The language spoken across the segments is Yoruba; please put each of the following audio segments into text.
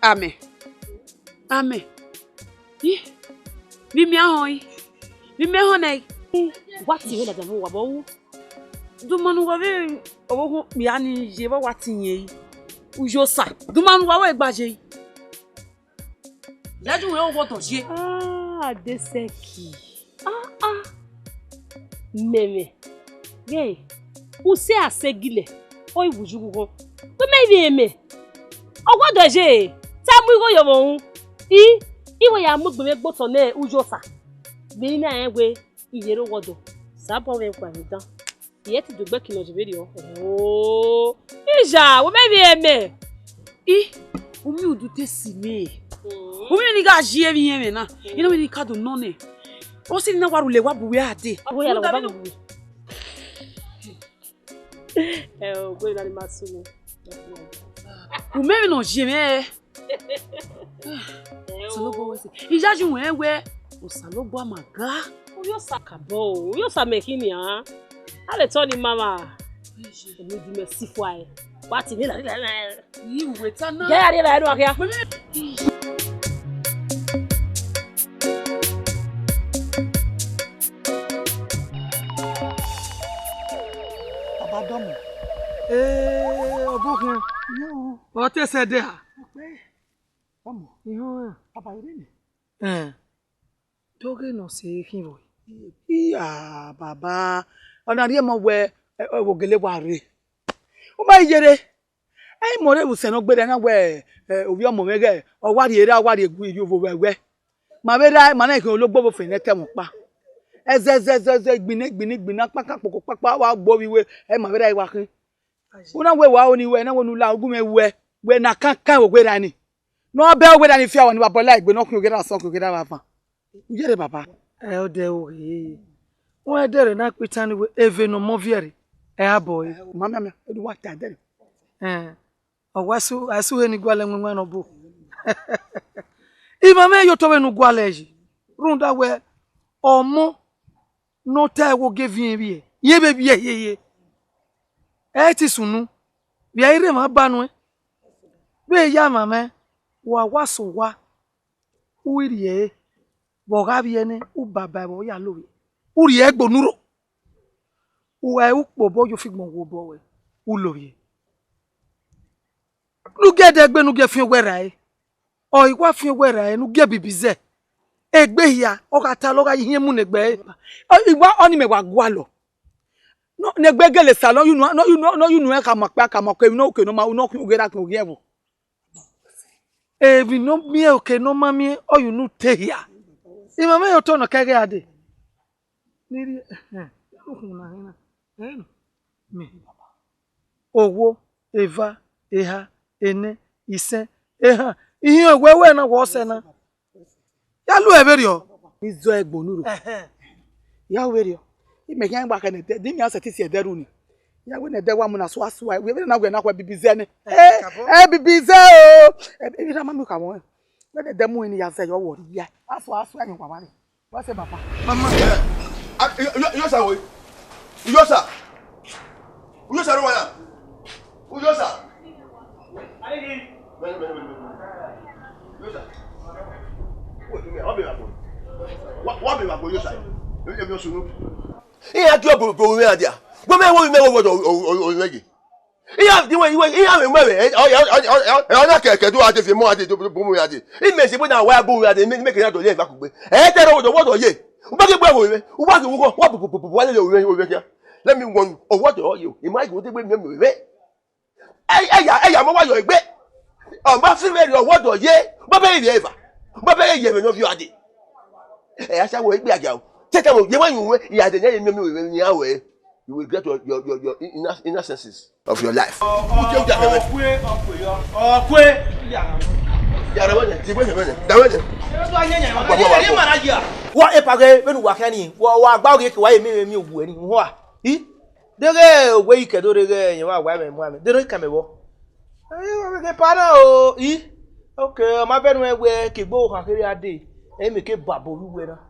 Amen. Amen. Bimi ahoy. Bimi honai. Wati we na jamu wabo. Dumanu wa we owo mi ani je ba wati yen. Ujosa. Dumanu wa we gbaje. Laju we owo to je. Ah, deseki. Meme. Ye. Use asegile. O ibuju gugo. To me bi eme. Ogwodo je. Tamu igo yomo. Iwe ya mugbe gboto na ujosa. Bi na enwe iyere wodo. Sabo we kwa ndan. Yeti dugbe kilo jiberi o. Oh. Ija, wo me bi eme. Umi udute sime. Umi ni ga jie bi yen na. Ina mi ni kado none. O si na warule wa buwe ade. Oya la wa buwe. O go ina ni masumo. Umi no jie me. Salobo we se. Ija ju we o salobo amaga. O yo sakabo. O yo samekini ha. Ale to ni mama. Emi di me sifwa e. Wati ni la. Yi weta na. Ya ya la enu akia. Abadomo. Obukin. Yo. O te se de ha. Vamos. Yo. Papa ire ni. Toge no se kin boy. Iya baba. Ona ri mo we ogele wa re. O ma yere. Ai mo re busen no gbere na we obi omo mege o wari ere awari egu iri ovo wewe. Ma be dai ma na ke ologbo bo fe ne te mo pa. Ezezezeze gbina paka poko papa wa gbo wiwe e ma be dai wa kin. Una we wa oni we na wonu la ogun me we na kan wo gbera ni. No be o gbera ni fi awon ni baba la igbe no kun ogera san kun ogera wa fan. Ujere baba. O de o he. Wọ́n dere na pitan we eve no moviere. Boy. Mama me do what that dere. Owasu asu he ni gwale nwenwe no bo. Ima me yo to we no gwale ji. Runda we omo no ta wo gevin bi e. Ye be bi ye. Ti sunu. Bi ire ma banu e. Be ya mama wa waso wa. Uiri e. Bo ga bi ene u baba bo ya lowe. Uri egbo nuro. Uwe ukpo bo yo figbon wo bo we. Uloye. Nu gede egbe nu ge fin wera e. O iwa fin wera e nu ge bibize. Egbe ya o ka ta lo ga yin mu negbe. Iwa oni me wa gwa lo. No negbe gele salon you know e ka mo pe no ke no ma no kun ogera kun ogewo. E bi no mi e ke no ma mi o you no te here. Ima me yo to no kege ade. Niri me owo eva eha ene ise eha ihe wewe na wo se na ya lu eberio izo egbonuro ya werio ime kan gba kan de mi asa tisi ederu ni ya we na de wa mu na so aso we na gwe na kwa bibize ne bibize o e bi na mama ka won we de mu ni ya se yo wori ya aso anyi kwa mare wa se papa mama Uyosa wo. Uyosa. Uyosa ro wala. Uyosa. Alegi. Uyosa. Wo ni me o be wa bo. Wa be wa bo Uyosa. E mi o sunu. Iya ki o bo we adia. Gbo me wo o meji. Iya di we iya me mewe. O na keke do ade fi mo ade do bo mo ade. I me se bo na wa bo we ade me ke na do le fa kugbe. Te ro wo ye. Let me warn you. Oh, what are you? You might go to me. Eya mo wa yo egbe. O ma fi me ri owodo ye. Bo be ri eva. Bo be ye me no fi ade. Asa wo egbe aja o. Tete mo ye wan you ya de ye me we awe. You will get your inner senses of your life. What if I when work any? What about it? Why me win? What? He? The way you can do the you are women. They don't come over. Okay, my friend where Kibo can carry a day. And make a bubble winner.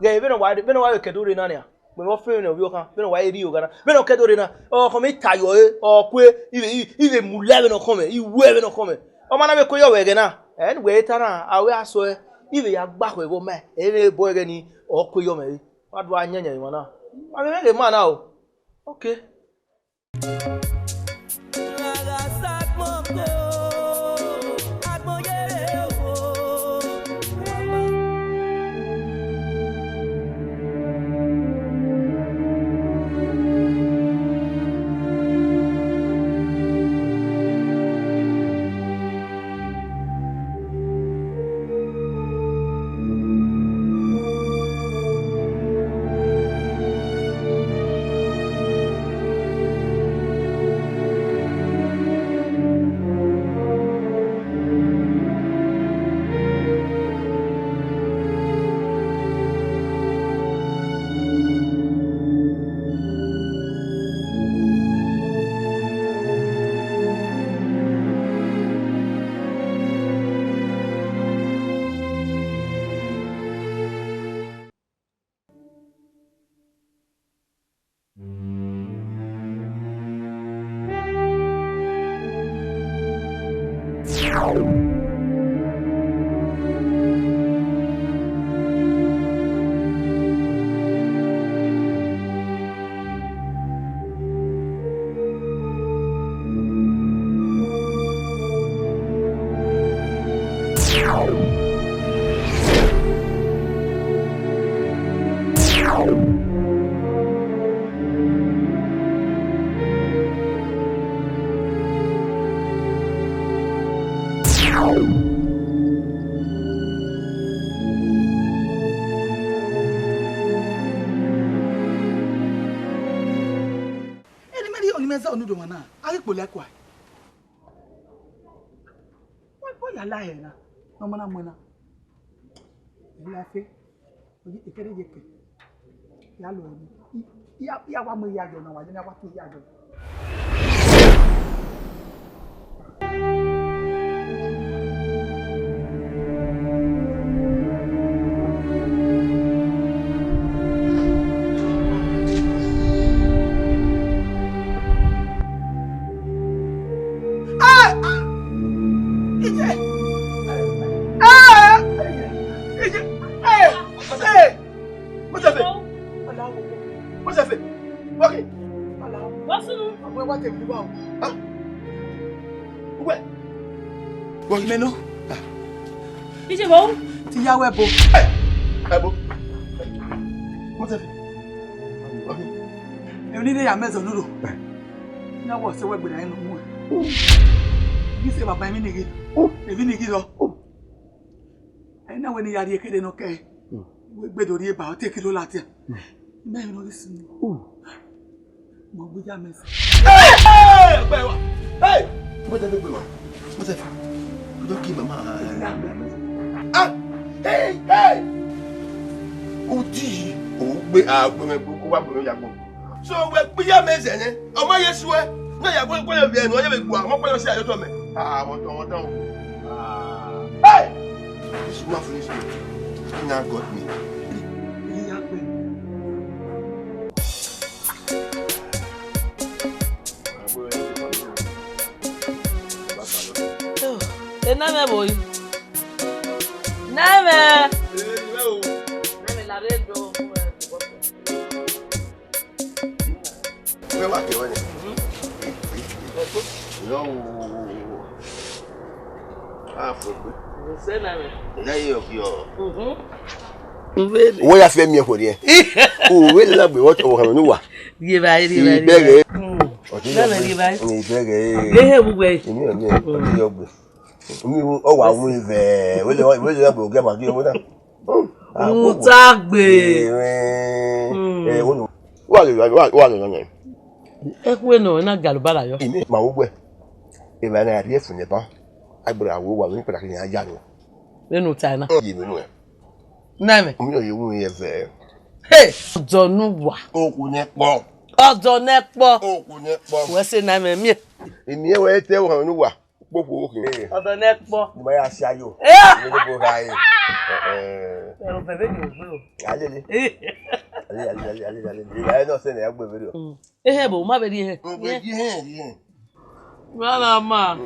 They even why you can do it on here. We mo fe no bi o kan be no wa eri o gana be no ke do re na o ko mi tayo e o kwe ibe mule be no come iwe be no come o ma na be ko yo we ge na en we ta na awe aso e ibe ya gba ko e bo me e be boy ge ni o kwe yo me wa do anyanya yi mo na ma be ge ma na o okay Ebo. What's that? You need a mess of noodle. Now what's the way with I know more? You say about my minigit. The vinigit. And now when you are here, okay. We better be about take it all out here. May not listen. Mess. Hey! What's that? What's that? Don't keep my mind. Ah! Hey! Odi o gbe agbe ko wa bo yagbo. So we pe ya meze ni. O ma yesu e. Na yagbo ko ye bi enu o ye be gbo mo pe yo si ayo to me. Won ton. Hey! This one finish me. He now got me. He yagbe. Oh, ename boy. Name. La redo. Where was you? No. Say name. Name of your. Where you feel me for there? Oh, we love me. What you want to know? Give I. Nana ri bai. Ni bege. Ehe bugbe. Ni ogbe. Mi o wa won ife. We le gbo ge ma ki owo na. Mutagbe. Wonu. Wa le. Ekwe no na galubala yo. Imi ma wo gbe. E ba na ri efun ne ba. Agbara wo wa mi pada ki aja ni. Nenu China. Yi mi nu e. Name. Mi o ye won ife. Hey, Ojonuwa. Oku ne po. Ojonepo. Oku ne po. We say name mi. Imi e we te wo nu wa. Popo oku. Ojonepo. Ni ma ya si ayo. Ni bo ga yi. Pero bebe ni ogbe o. Ale. Ale no se ne agbe bere o. Ehe bo ma be ri ehe. Ye. Mala ma.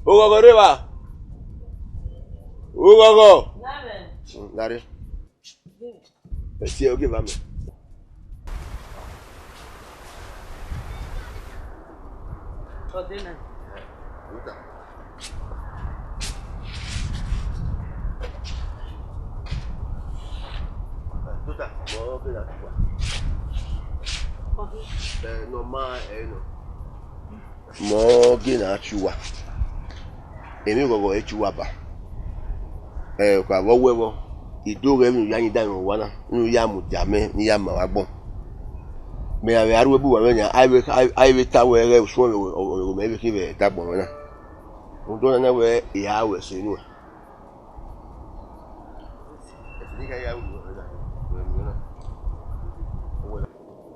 Ogogo re ba. Ogogo. Name. Dare. Esi o ge ba me. Odena. Uta. Tuta, mo ge na tuwa. No ma no. Mo ge na chuwa. Emi gogo e chuwa ba. Kwa wo wewo. Ido re mi yan dan wa na. Nu ya mu jame ni ya ma wa gbon. Me ave aru bu wa nya aiwe ta we re so o me be ki be ta gbon na. O do na we ya we se nu.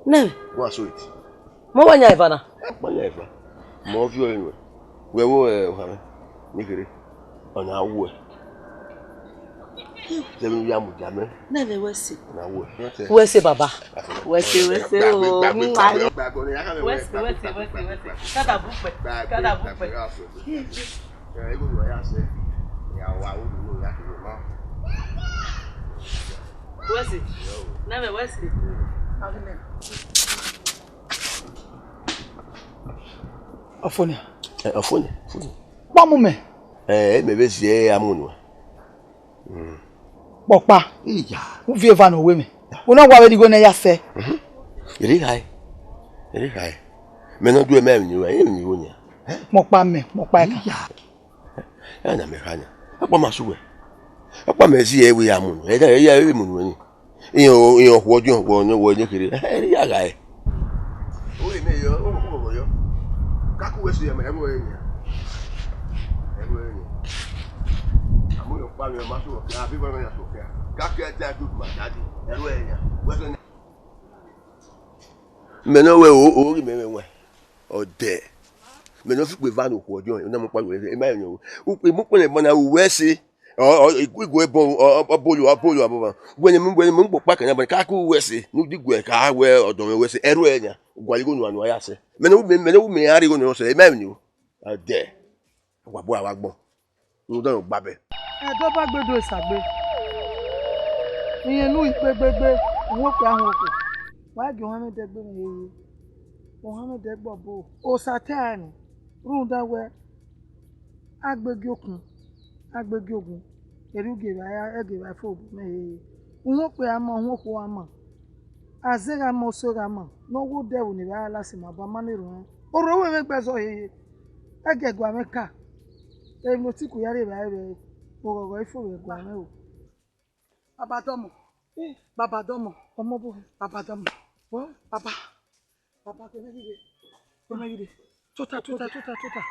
Name. Wa so it. Mo wanya ifana. Mo ya ifa. Mo fi o enu. We wo ha ni kere. Ona wo. Dem ya mu jame. Name we see. Na wo. We say baba. We say o. We Kada bupe. Kada bupe. Ego lo ya se. Ya wa o lo ya ki ma. We see. Name we see. Afonia. Afoni. Pa mu me. Me be sie amunu. Popa. Iya. U vie va no we me. Una wa we di go na ya se. Iri hai. Me no do me ni wa, ni wo nya. Mo pa e kan. Ya na me hanya. Apa masuwe. Apa me si ewe amunu. E da ya ewe munu ni. Iyan wojo wo ni kiri. Iri ya ga e. O me yo, o yo. Kaku we si me ewe ni. Amu yo pa mi ma so ke abi ba me ya so ke. Kaku e ta du ma dadi. Ewe nya. We so ni. Me no we o ri me we. O de. Me no fi pe van ko ojo na mo pa we e ma yan o. U pe mo pe le bona we si. Igwe ebo obolu abo. Gwenye mgbo pa kan ya ka ku we si. Nu digwe ka we odon we si. Eru enya. Gwaligo nu anu ya se. Me no me ari go no so e ma yan o. O de. Wa bo awa gbon. Nu don gba be. Do ba gbedo isagbe. Iyen nu ipegbegbe won pe ahun oku. Wa gi won me degbe mi. Won me degbo bo. O satani. Run da we. Agbegi okun. Agbegi ogun. Eruge ba ege ba fo me. Won pe ama won ko ama. Azera mo sora ma. No wo de wo ni ba la si ma ba maniru. Oro we me gbe so he. Ege gwa me ka. E mo ti ku yare ba e. Ogogo ifo we gwa me o. Baba domo. Omo bo. Baba domo. Wo? Baba ke me gide. Tota.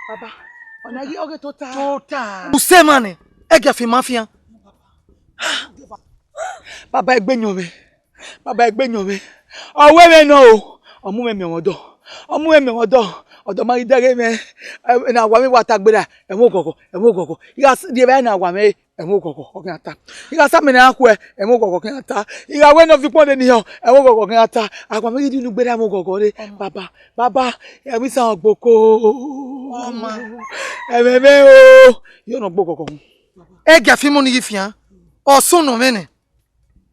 Baba. Ona gi oge tota. Use mane. Ege fi mafia. Baba egbe nyobe. Owe me no o. Omu me wodo. Odo ma idere me. Na wa mi watagbera. Emu gogo. Iga die ba na wa me. Emu gogo. Okinata. Iga sa me na akwe. Emu gogo kinata. Iga we no fi pon de ni ho. Emu gogo kinata. Agwa me di nu gbera emu gogo re. Baba. Emi san ogboko. Oma. Ememe o. Yo no gboko. Ega fi mo ni fian. Osun no mene.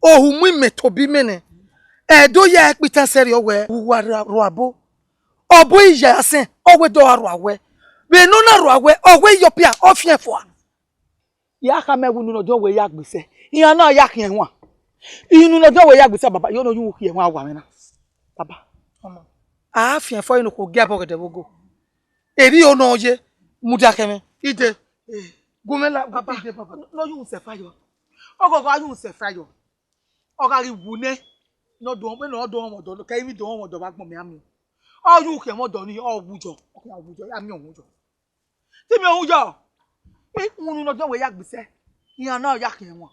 Ohu mu metobi mene. Edo ya ekpita seri owe. Uwa ro abo. Obo iya asen. Owe do aro awe. Be no na ro awe. Owe yopia ofien fo. Ya ka me wunu no jo we ya gbese. Iyan na ya kan wa. Inu no jo we ya gbese baba. Yo no yu ki e wa wa me na. Baba. Mama. a fia fo ino ko gya bo de bogo eri o no je muda keme ide gomela papa no you se fayo ogogo ayu se fayo ogari wune no do pe no do won do ke mi do won do ba gbon mi ami o yu ke mo do ni o wujo o ke wujo ami o wujo ti mi o wujo e unu no do we yagbese yan na yakin won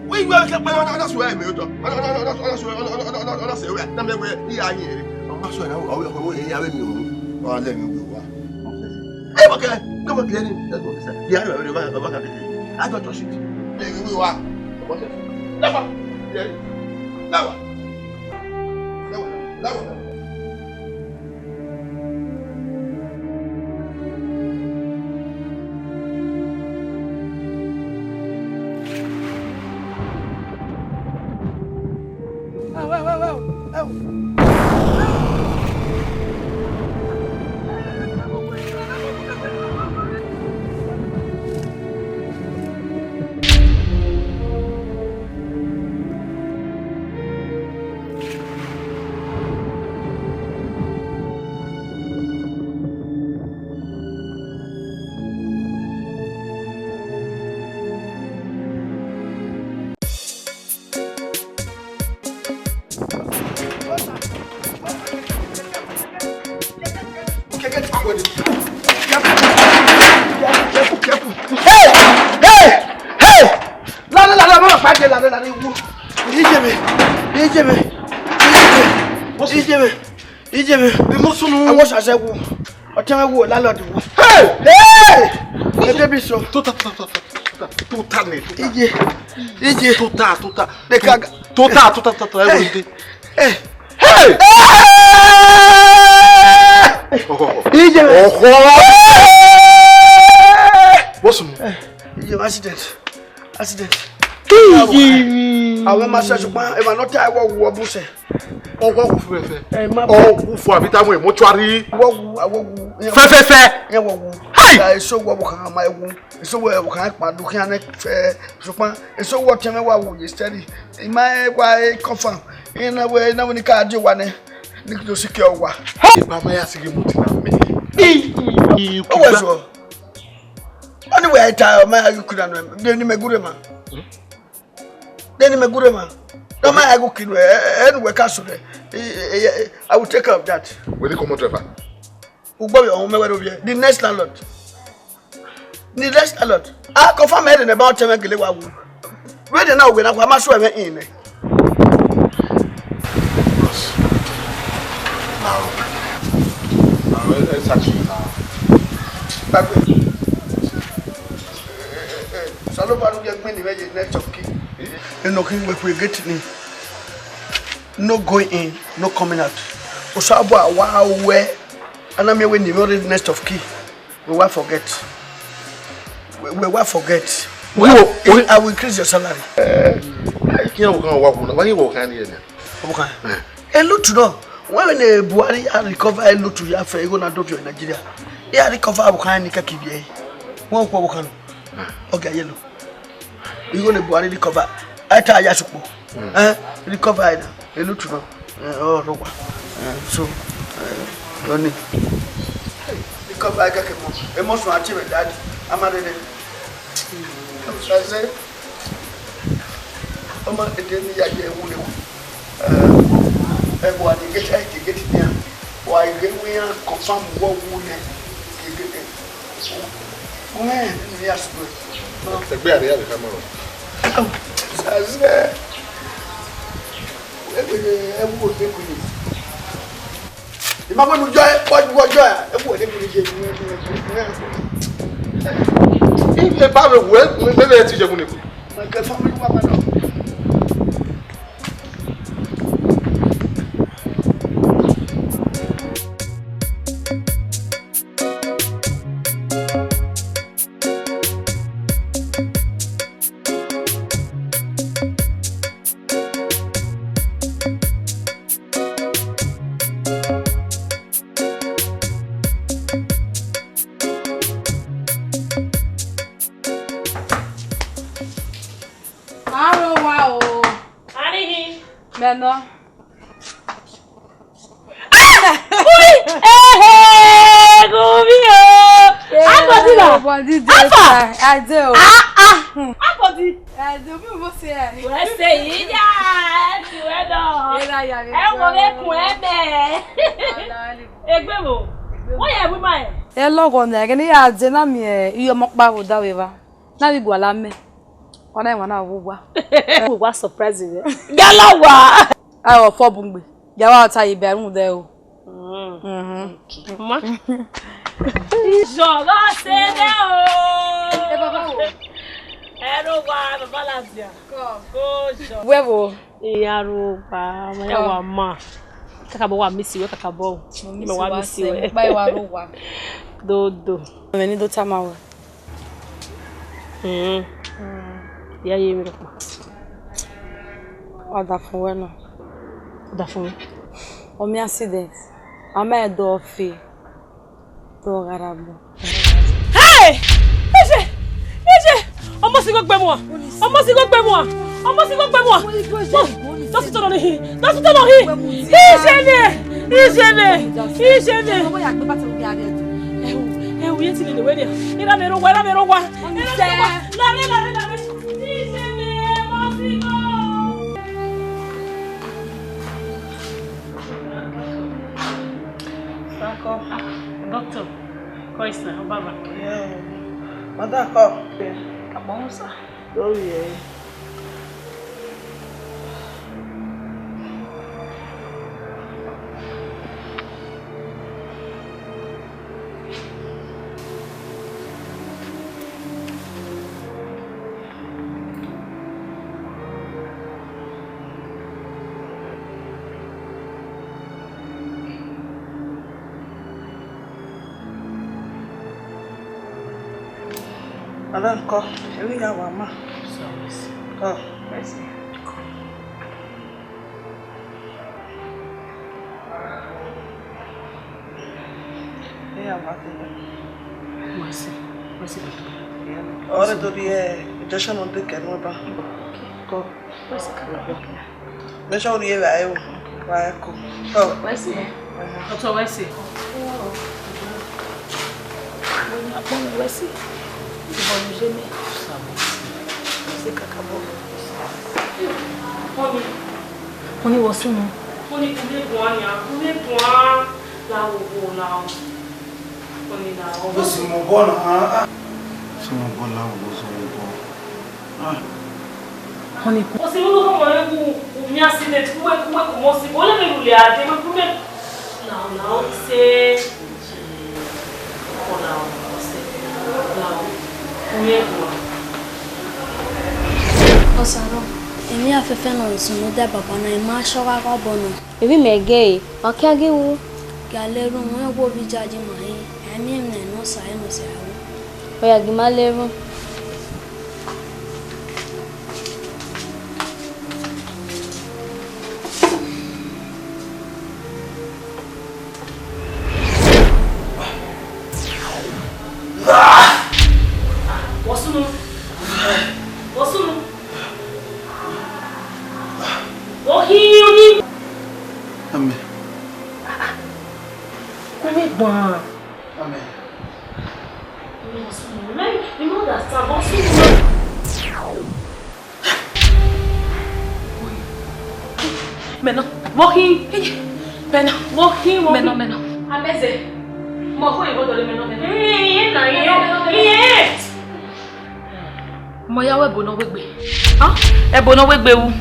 we go ke pa na so e me to na so e na me we ya yin na so na o ya we mi o le mi wa e ba ke come on clean that go say ya we ba ka ke I got to shit we wa what is never never Ijeme, the musunu. I was as a woman. I tell you, landlord. Hey! Let me so. Total. Ije. Total. The kaga. Total. Hey! Ijeme. What's wrong? Accident. I went my search. If I not tell you what was it. Oh, what for? Oh, for a bit of way, mortuary. Hey! So what can my womb? So well, my Lucianic fair. So what time I will study in my way confirm. In a way, no one can do one. Need to secure one. My asking you anyway, I tell my you couldn't then me good man. Then me good man. No man, I go kill anyway, castle. I will take care of that. Will you come out driver? The next landlord. I confirm head in about 10 minutes. Where now when I'm not sure in. Now, it's actually now. Salobanu get me the next of key. And no king we get in. No going in, no coming out. Osabwa wow where and I'm here when the next of key. We will forget. We will forget. I will increase your salary. You know, when you walk in here. Okay. And look to know when the Buhari recover a lot to your fair, you're going to do in Nigeria. Yeah, recover a kind of Kibie. One walk. Okay, yellow. You're going to Buhari recover. I tell you, recover a lot to know. Oh, so, don't need. Recover I got a most achieve that. I'm at it. I say, I'm at the everybody get it there. Why get we are confirm what would get it? Man, yes, good. The bear, the other camera. Oh, I say, everyone think we need. The mama will joy, what joy, everyone think we need. If the power well, maybe I teach you. My family, Beno. Doctor, Koisna, Baba. Yeah. Madako. Kamonsa. Oh yeah. Madam, ko, ewi ya wa ma. Ko, merci. Ya wa te. Merci. Merci. Ora to die, just non te quero ba. Ko, Merci. deixa eu ir vai eu. Vai ko. Ko, Merci. Doctor, merci. Merci. Bon, j'aime ça. C'est cacabo. On est aussi non. On est tous les points, tous les points là où là. On est là. on se mo bona ha. C'est mon bon là, Ah. On est. On s'est vu comment on vient se trouver comment c'est bon les rouler à des mais pour non, c'est on a Osaro, emi afefe no nsunu de baba na ima showa kwa bono. Ebi mege, okiage wu. Galeru mo egbo bi jaji mo he. Emi me no sai no se awu. Oya gimaleru. Ebono wegbe wu.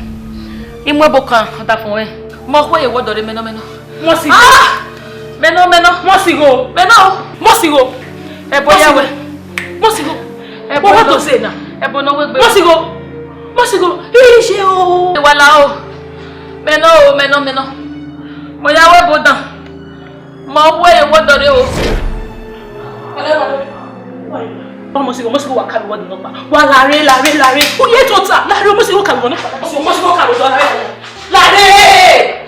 Imwe bokan ota fun we. Mo ko ye wodore meno. Mo si go. Meno. Mo si go. Mo si go. Eboya we. Mo si go. Ebono to say na. Ebono wegbe. Mo si go. Ise o. Wala o. Meno. Mo ya we bodan. Mo wo ye wodore o. Mo si go wa kabi wodi no pa. Wa lare. O ye tota. Lare mo si go kabi no pa. Mo si go kabi do lare.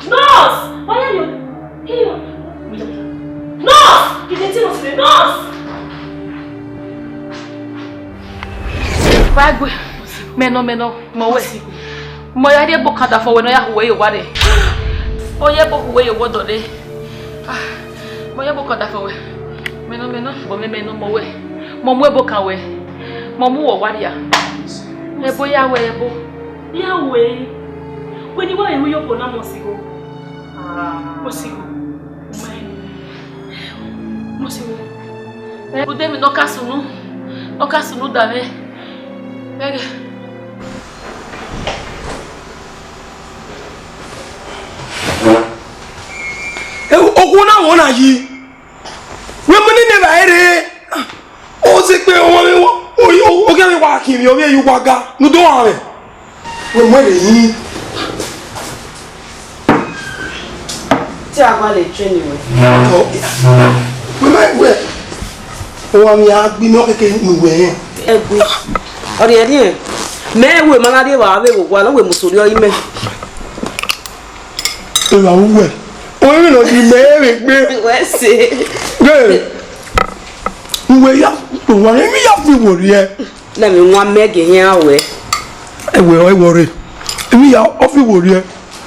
Nurse! Why are you? Here. Nurse! You didn't tell us the nurse. Bagwe. Meno. Mo we. Moya de bokada for when I have way over there. Oh, yeah, book away your water there. Moya bokada for way. Meno, but me no more way. Momo book away. Momo, what ya? Nebo Yahweh. Yahweh. When you want to go, you're Mosigo. Mosigo. Mosigo. Put them in no castle. No castle, Dave. Oguna wona yi. We money never ere. O se pe o ge mi wa kiri o be yu waga. Nu do wa re. We mo le yi. Tí a bá lè train we. We mai we. O wa mi agbi no keke mi we yen. Egbe. Ori eri e. Me we manade wa we wo wa no we musori o ime. E wa we. O mi no di me gbe. We se. Ge. We ya to wa mi ya fi wo ri e. Na mi nwa mege yen awe. E wo re. Emi ya o fi wo ri e.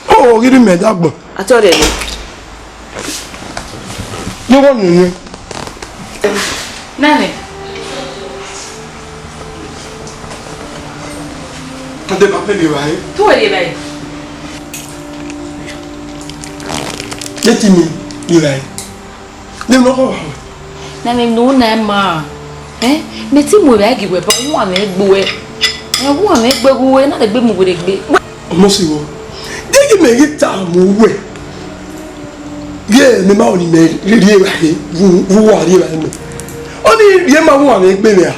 O gidi me dagbo. Atore ni. Yo won ni. Nani. Ade pa pe le wa e. Tu e vai. Leti mi ni wa e. Dem no ko. Na mi no na ma. Me ti mo ra giwe ba won na egbo e. Won na egbo we na de gbe mo gbe gbe. Omo si wo. Digi me gita mo we. Ye me ma oni me ri e wa e. Wu wa ri wa e. Oni ye ma won na egbe me a.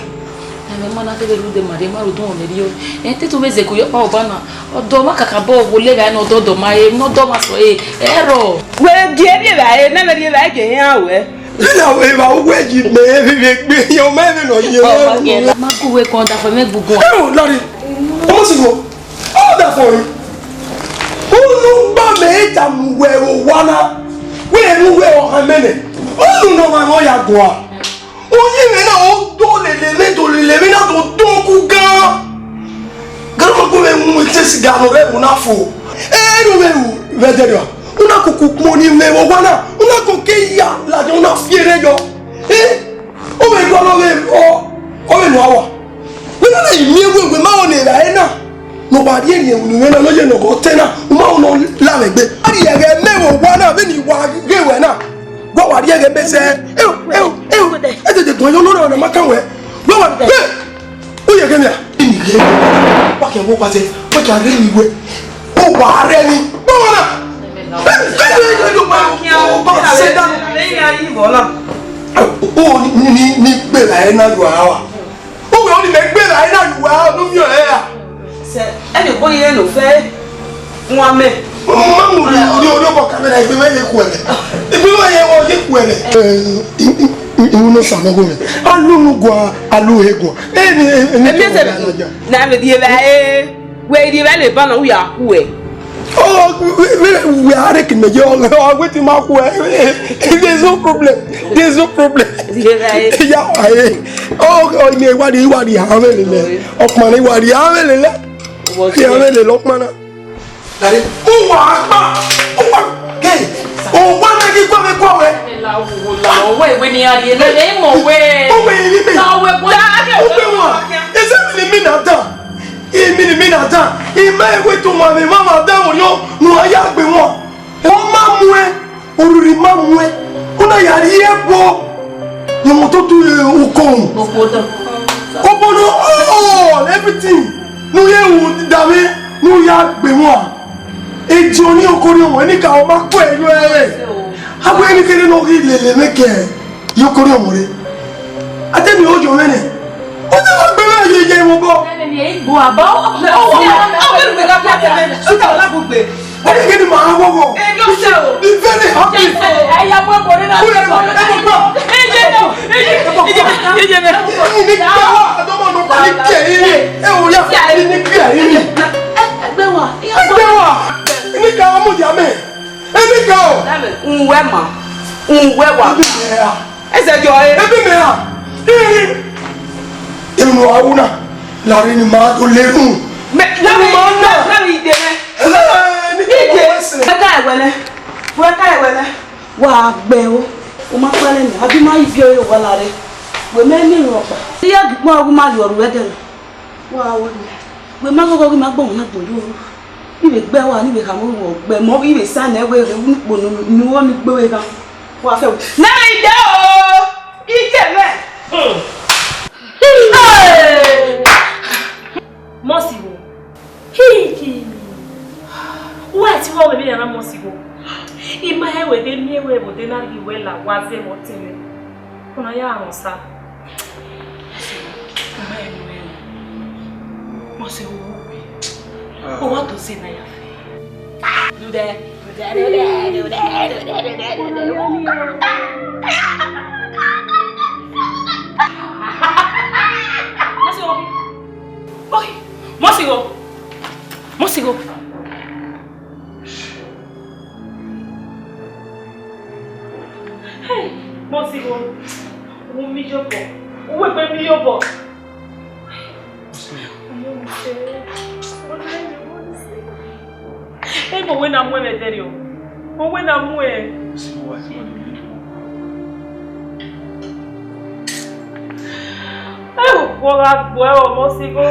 Na me ma na te lu de ma de ma ro don me ri o. Te to be ze ko yo pa oba na. Odo ma kaka bo wo le ga na odo ma e no do ma so e. Ero. We die bi ba e na me ri ba ke yan awe. Ila we ba wo ji me fi gbe yo me me no ye. Ma ku we kon da fo me gugu. Oh lori. Omo si wo. All that for you. Unu ba me ta mu we wo wana. We nu we o ha mene. Unu no ma mo ya go a. Oyin me na o do le me na do ku gan. Gan mo ko me mu te siga no re una fo. No me ve de do. Una ko ku mo ni me wo wana. Una ko ke ya la de una fiere yo. O me go no me o me no awa. We na imi we ma o ne ra e na. No ba die ni unu me na lo je no go tena. Ma o no la me gbe. Ari ye ge me wo wana be ni wa ge we na. Go wa die ge be se. E de go yo no na ma kan we. Go wa. O ye ge mi a. Ni ge. Wa ke wo pa se. Wa ka re ni we. O wa re ni. Go wa na. O ni gbe la e na lu awa. O we o ni me gbe la e na lu awa no mi o e a. Se eni bo ye no fe nwa me. Ma mu ni o do bo camera igbe me le ku ele. Igbe wa ye o ye ku ele. Iwu no sama go me. Alu nu gwa alu egun. Na me die ba e. We die ba le ba na wu ya ku e. Oh, we are making me young. I'm waiting my way. There's no problem. There's no problem. Yeah, oh, me what do you have? Of money, what do you have? You have a lock man. Oh, one I give me go away when you are in the name of way. Is it me not? Mi na ta ime we to ma mama da yo no aya gbe won o ma mu e oruri ma mu e una ya ri ebo ni mo to tu ukon obodo all everything no ye wu da me no ya gbe won eji oni okori won ni ka o ma ko e yo agbe ni kere no ri lele meke yo kori o mo re atemi ojo mene o ni wa gbe me ye mo bo Go about. Oh, I'm going to get up. What are you getting my home? Be very happy. I am going to Larini ma to leun Wa gbẹ̀wò o ma pẹ́lẹ́ ní àbí máa ibi ọyọ wà lára wẹ̀ mẹ́rin ìrọ̀pá tí yá gbọ́n ọgbọ́n máa yọ̀rù ẹ̀dẹ̀ lọ wà wọ́n ni wẹ̀ má gọ́gọ́ máa gbọ́n náà gbòòrò ooru ibè gbẹ́ wà níbè kà mọ́ wọ̀ gbẹ̀ mọ́ ibè sáà ẹ̀wẹ̀ rẹ̀ nípò ní wọ́n mi gbé wẹ̀ kan wà fẹ́ wò. náà ìdẹ́ o ìjẹ́ mẹ́. Mọ́sìwò wọ́n ti wọ́n wẹ̀ mí yàrá mọ́sìwò. Ima hewe de miewe bo de na liwe la waze motime. Kuna ya ansa. Kuma ewe. Mose uwe. O wa to se na ya fe. Do that. Mosigo. Hey, Mosigo. Mi jopo. Uwe pe mi yobo. Hey, mo we na mu e derio. Mo we na mu e. Ai, o la boa, Mosigo.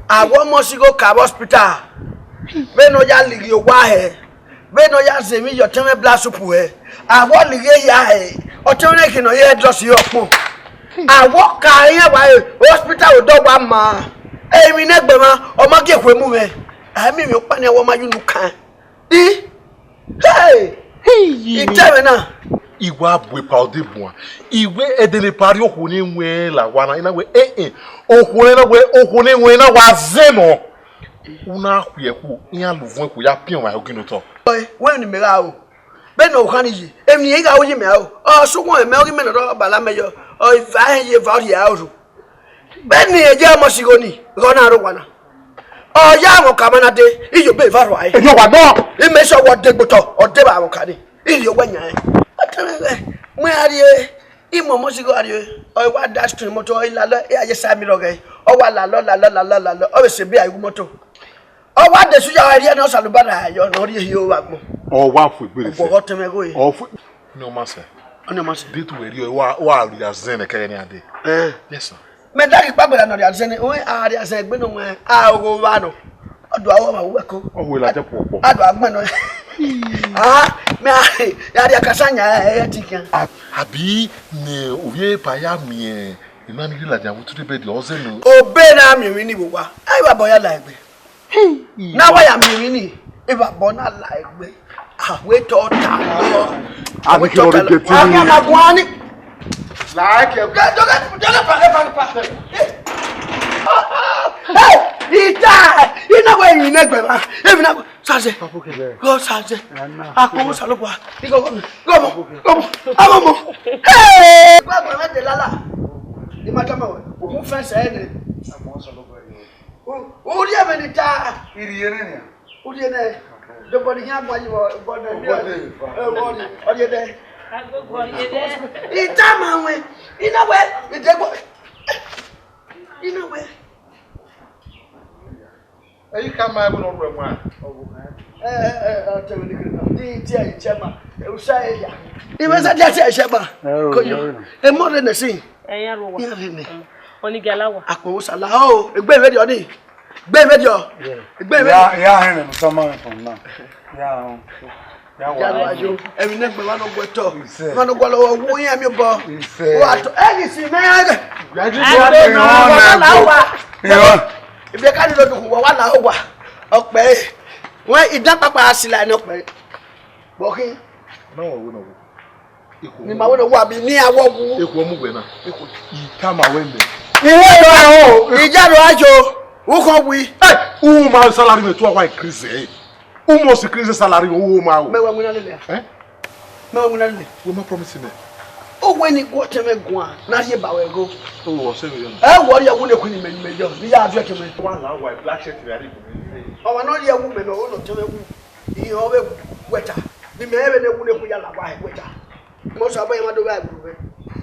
I want Mosigo Cab Hospital. Beno ya ligi wahe. Beno ya zemi yo teme blasupu he. I want ligi ya he. O teme kino ye just yo po. I want kaya wa hospital do wa ma. E mi negbe ma o ma ge kwe mu me. I mi o pa ne wo ma yunu kan. Hey. Iteme na. Iwe abwe pa odebua iwe edele pari ohuni nwe la wana ina we ohuni nwe na wazeno una kweku iya luvun ku ya pion wa ogino to we ni mera o be no kan yi emi e ga o yi me o so won me o gi me no bala meyo o ifa ye va ri a o be ni e je Mosigo ni rona ro wana o ya mo kamana de iyo be va ro ai e yo wa no e me so wo degboto o de ba mo kani iyo wanya mo ariye imo Mosigo ariye o wa dash train moto ila lo e aye sami loge o wa la lo o be se bi ayu moto o wa de suja ariye no salubara ayo no ri hiyo wa gbo o wa fu igbere se o temego yi o fu no ma se bitu we ri wa ri azen kere ni ade yes sir me da ki pagbara no ri azen o ari azen gbe no won a ogo wa no odo awo ma wo ko o we la je popo ado agbon no me ya ri akasanya e tikan abi ne owie pa ya mi ina ni la jawu tu be di ozenu obe na mi wi ni wo wa ai babo ya la egbe na wa ya mi wi ni e babo na la egbe we to ta lo abi ki o re je ti ni ma gwani like e joga pa ita ina we yin negbe ma e mi na saje go saje akon salopwa go amo hey baba me de lala ni ma tama we o mu fe se ne akon salopwa o ri ame ni ta iriye ne o ri ne do body nya gba yi bo na ni o ri de Itamawe. Inawhere. Inawhere. Are you come out on one? I'll tell you the chairman. It was say, it was a jet sheba. A modern scene. Only Galawa. I was allowed a great radio. Great radio. Yeah, someone from now. Yeah. Every never one of what talk. One of what we am your boy. What anything, man? If you can't do 1 hour, okay. Why is that Papa Sila? Walking? No. You might want to walk near what you come away. Who can we? Who my salary to a white crazy? Almost a crazy salary. Oh, my. No, we not promising it. Oh, when it got to make one, not here by go. Oh, sorry. What you want to queen in the yard recommend 1 hour, black shirt. Oh, not your woman, or not tell you. You always wetter. The man that wouldn't put your wife wetter. Most of them are the right.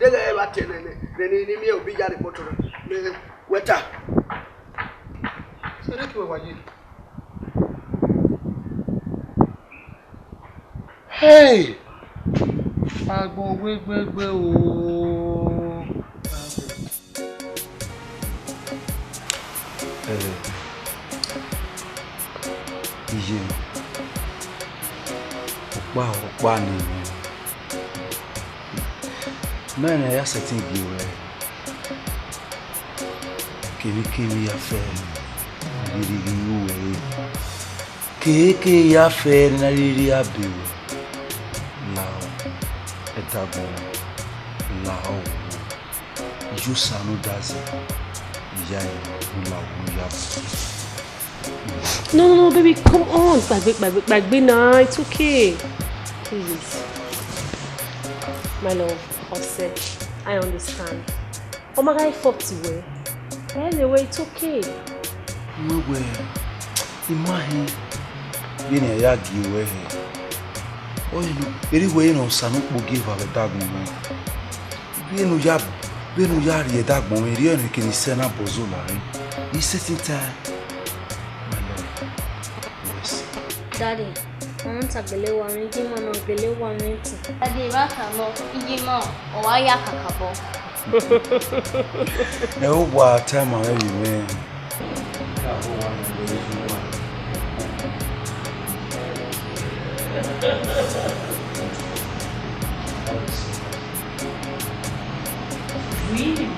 They ever tell them, the enemy will be your bottle. Wetter. So that's what you. Hey! I go wait. Wow, man, I have setting you. Kimi affair. Keke ya fair na lili abdu. Lao etabo. Lao. Jusano daze. Yai ula. No, baby, come on. Bagbe, nah, it's okay. Please. My love, Jose, I understand. Oh my God, I fought you. Anyway, it's okay. No way. Imagine. Yene ya giwe. Oh, you know, anyway, no sanu give a dog moment. Benu ya ri dog moment. You know, can send a bozola. He's sitting time. My love. Yes. Daddy, I want to believe one thing, man, or believe one thing. Daddy, rata no, Ijima, or Aya Kakabo. No, what time are you, man? Really?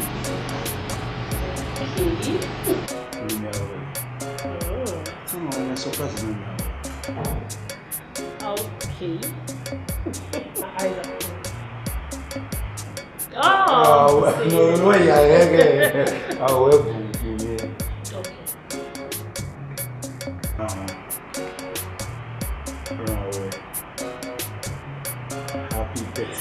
Okay. Oh, no, yeah. I will. Happy birthday.